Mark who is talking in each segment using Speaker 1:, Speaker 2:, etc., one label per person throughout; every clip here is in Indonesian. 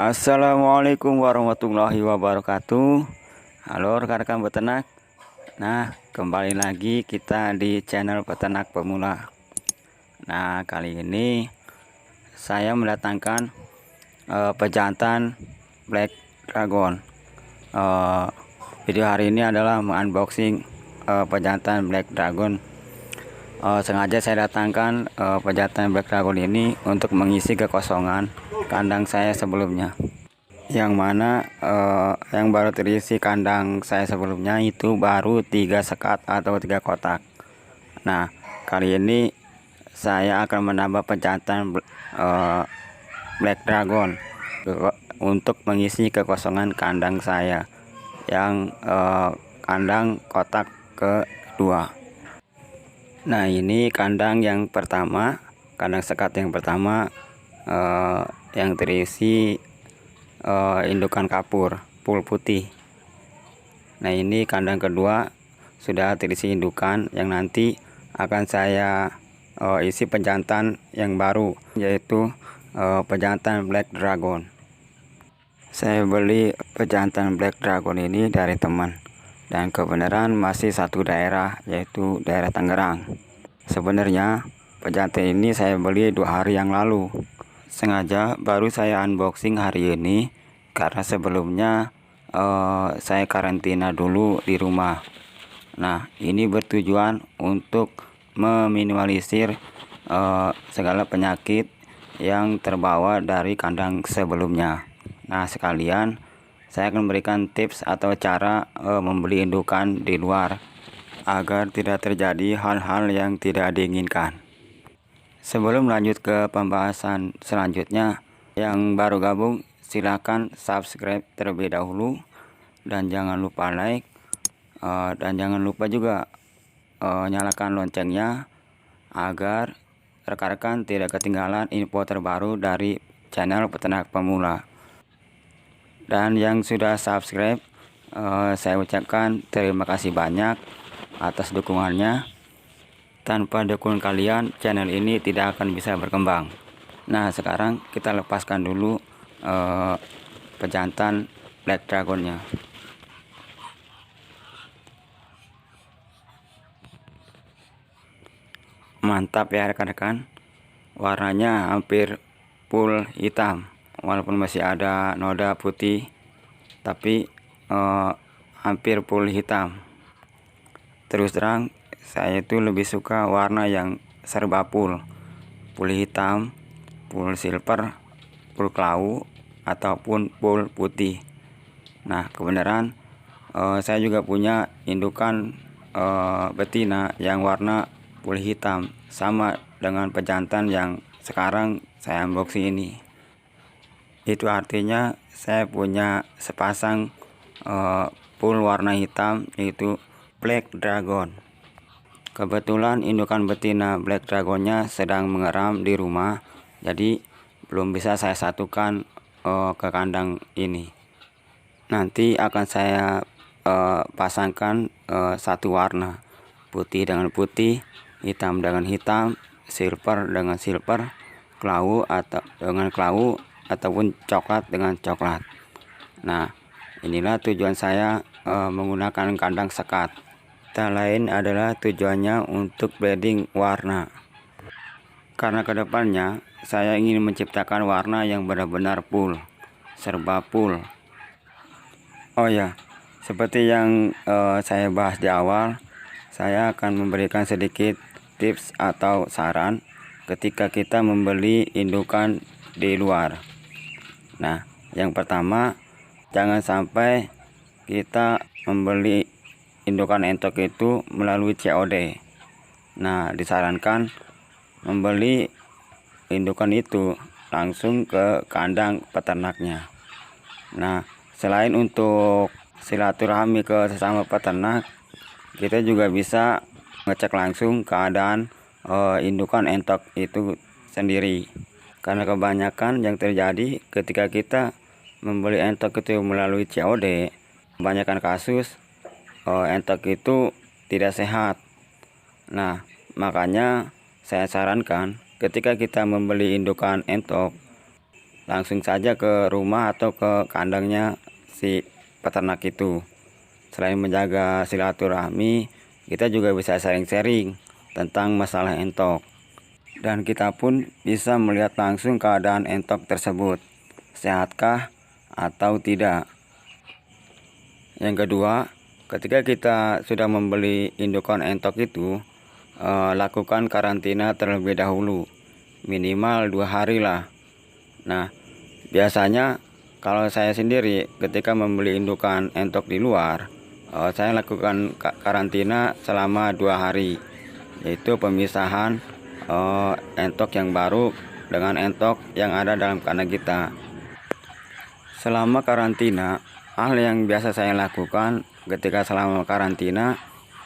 Speaker 1: Assalamualaikum warahmatullahi wabarakatuh. Halo rekan-rekan peternak. Nah, kembali lagi kita di channel peternak pemula. Nah, kali ini saya mendatangkan pejantan Black Dragon. Video hari ini adalah unboxing pejantan Black Dragon. Sengaja saya datangkan pejantan Black Dragon ini untuk mengisi kekosongan kandang saya sebelumnya, yang mana yang baru terisi kandang saya sebelumnya itu baru 3 sekat atau 3 kotak. Nah, kali ini saya akan menambah pejantan Black Dragon untuk mengisi kekosongan kandang saya yang kandang kotak kedua. Nah, ini kandang yang pertama, kandang sekat yang pertama yang terisi indukan kapur pul putih. Nah, ini kandang kedua sudah terisi indukan yang nanti akan saya isi pejantan yang baru, yaitu pejantan Black Dragon. Saya beli pejantan Black Dragon ini dari teman, dan kebenaran masih satu daerah, yaitu daerah Tangerang. Sebenarnya pejantan ini saya beli 2 hari yang lalu. Sengaja baru saya unboxing hari ini karena sebelumnya saya karantina dulu di rumah. Nah, ini bertujuan untuk meminimalisir segala penyakit yang terbawa dari kandang sebelumnya. Nah, sekalian saya akan memberikan tips atau cara membeli indukan di luar agar tidak terjadi hal-hal yang tidak diinginkan. Sebelum lanjut ke pembahasan selanjutnya, yang baru gabung silakan subscribe terlebih dahulu, dan jangan lupa like, dan jangan lupa juga nyalakan loncengnya agar rekan-rekan tidak ketinggalan info terbaru dari channel peternak pemula. Dan yang sudah subscribe, saya ucapkan terima kasih banyak atas dukungannya. Tanpa dukungan kalian, channel ini tidak akan bisa berkembang. Nah, sekarang kita lepaskan dulu pejantan Black Dragonnya. Mantap ya rekan-rekan, warnanya hampir full hitam, walaupun masih ada noda putih, tapi hampir full hitam. Terus terang, saya itu lebih suka warna yang serba full hitam, full silver, full klau, ataupun full putih. Nah, kebenaran saya juga punya indukan betina yang warna full hitam, sama dengan pejantan yang sekarang saya unboxing ini. Itu artinya saya punya sepasang full warna hitam, yaitu Black Dragon. Kebetulan indukan betina Black Dragonnya sedang mengeram di rumah, jadi belum bisa saya satukan ke kandang ini. Nanti akan saya pasangkan satu warna, putih dengan putih, hitam dengan hitam, silver dengan silver, klau atau dengan klau, ataupun coklat dengan coklat. Nah, inilah tujuan saya menggunakan kandang sekat. Tak lain adalah tujuannya untuk breeding warna, karena kedepannya saya ingin menciptakan warna yang benar-benar full, serba full. Oh ya, seperti yang saya bahas di awal, saya akan memberikan sedikit tips atau saran ketika kita membeli indukan di luar. Nah, yang pertama, jangan sampai kita membeli indukan entok itu melalui COD. Nah, disarankan membeli indukan itu langsung ke kandang peternaknya. Nah, selain untuk silaturahmi ke sesama peternak, kita juga bisa ngecek langsung keadaan indukan entok itu sendiri. Karena kebanyakan yang terjadi ketika kita membeli entok itu melalui COD, kebanyakan kasus entok itu tidak sehat. Nah, makanya saya sarankan ketika kita membeli indukan entok, langsung saja ke rumah atau ke kandangnya si peternak itu. Selain menjaga silaturahmi, kita juga bisa sharing-sharing tentang masalah entok. Dan kita pun bisa melihat langsung keadaan entok tersebut, sehatkah atau tidak. Yang kedua, ketika kita sudah membeli indukan entok itu, lakukan karantina terlebih dahulu, minimal 2 hari lah. Nah, biasanya kalau saya sendiri ketika membeli indukan entok di luar, saya lakukan karantina selama 2 hari, yaitu pemisahan entok yang baru dengan entok yang ada dalam kandang kita. Selama karantina, hal yang biasa saya lakukan ketika selama karantina,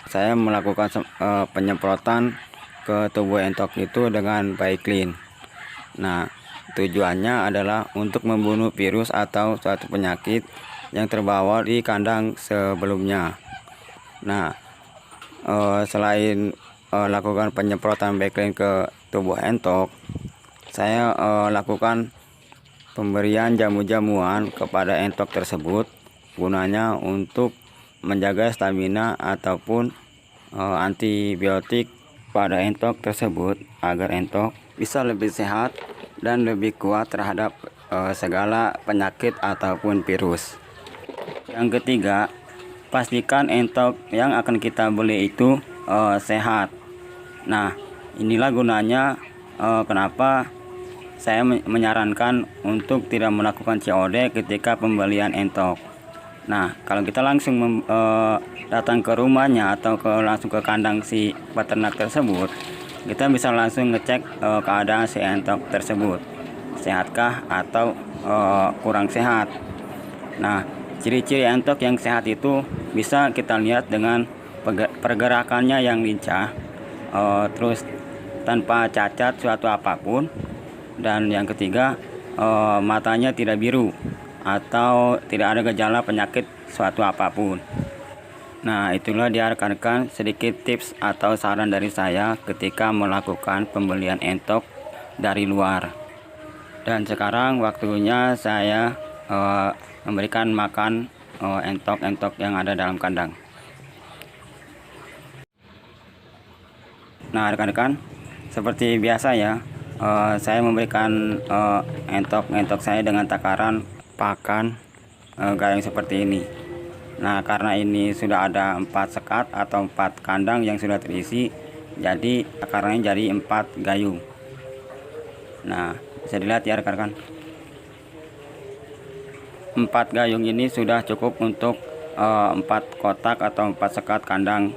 Speaker 1: saya melakukan penyemprotan ke tubuh entok itu dengan Baiklin. Nah, tujuannya adalah untuk membunuh virus atau suatu penyakit yang terbawa di kandang sebelumnya. Nah, selain lakukan penyemprotan Baiklin ke tubuh entok, saya lakukan pemberian jamu-jamuan kepada entok tersebut, gunanya untuk menjaga stamina ataupun antibiotik pada entok tersebut agar entok bisa lebih sehat dan lebih kuat terhadap segala penyakit ataupun virus. Yang ketiga, pastikan entok yang akan kita beli itu sehat. Nah, inilah gunanya kenapa saya menyarankan untuk tidak melakukan COD ketika pembelian entok. Nah, kalau kita langsung datang ke rumahnya atau langsung ke kandang si peternak tersebut, kita bisa langsung ngecek keadaan si entok tersebut, sehatkah atau kurang sehat. Nah, ciri-ciri entok yang sehat itu bisa kita lihat dengan pergerakannya yang lincah, terus tanpa cacat suatu apapun, dan yang ketiga, matanya tidak biru atau tidak ada gejala penyakit suatu apapun. Nah, itulah dia rekan-rekan sedikit tips atau saran dari saya ketika melakukan pembelian entok dari luar. Dan sekarang waktunya saya memberikan makan entok-entok yang ada dalam kandang. Nah, rekan-rekan, seperti biasa ya, saya memberikan entok-entok saya dengan takaran pakan gayung seperti ini. Nah, karena ini sudah ada 4 sekat atau 4 kandang yang sudah terisi, jadi takarannya jadi 4 gayung. Nah, bisa dilihat ya rekan-rekan, 4 gayung ini sudah cukup untuk 4 kotak atau 4 sekat kandang.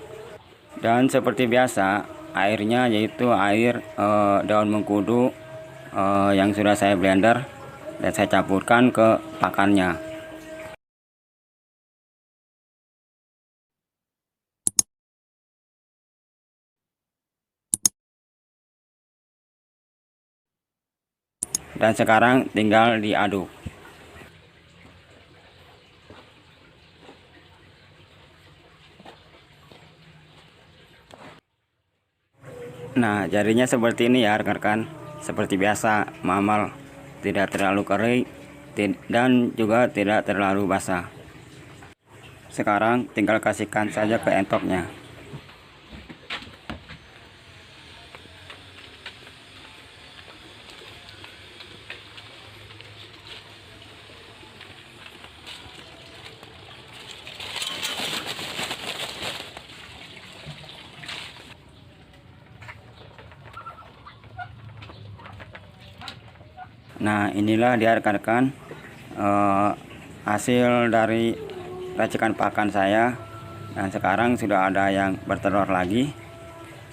Speaker 1: Dan seperti biasa, airnya yaitu air daun mengkudu yang sudah saya blender dan saya campurkan ke pakannya. Dan sekarang tinggal diaduk. Nah, jadinya seperti ini ya rekan-rekan. Seperti biasa, mamal, tidak terlalu kering dan juga tidak terlalu basah. Sekarang tinggal kasihkan saja ke entoknya. Nah, inilah dia rekan-rekan hasil dari racikan pakan saya. Dan sekarang sudah ada yang bertelur lagi.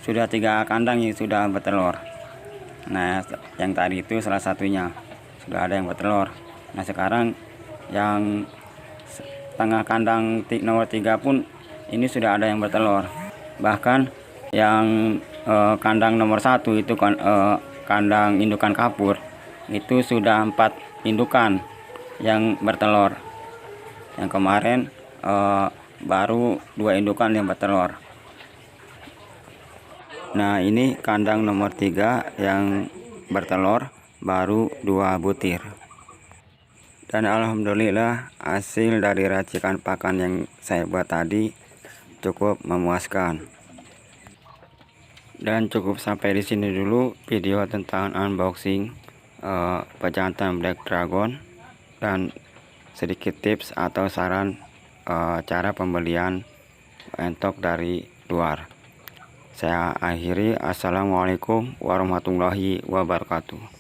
Speaker 1: Sudah 3 kandang yang sudah bertelur. Nah, yang tadi itu salah satunya sudah ada yang bertelur. Nah, sekarang yang tengah kandang nomor 3 pun ini sudah ada yang bertelur. Bahkan yang kandang nomor 1 itu kandang indukan kapur, itu sudah 4 indukan yang bertelur. Yang kemarin baru 2 indukan yang bertelur. Nah, ini kandang nomor 3 yang bertelur baru 2 butir. Dan alhamdulillah hasil dari racikan pakan yang saya buat tadi cukup memuaskan. Dan cukup sampai di sini dulu video tentang unboxing pejantan Black Dragon dan sedikit tips atau saran cara pembelian entok dari luar. Saya akhiri. Assalamualaikum warahmatullahi wabarakatuh.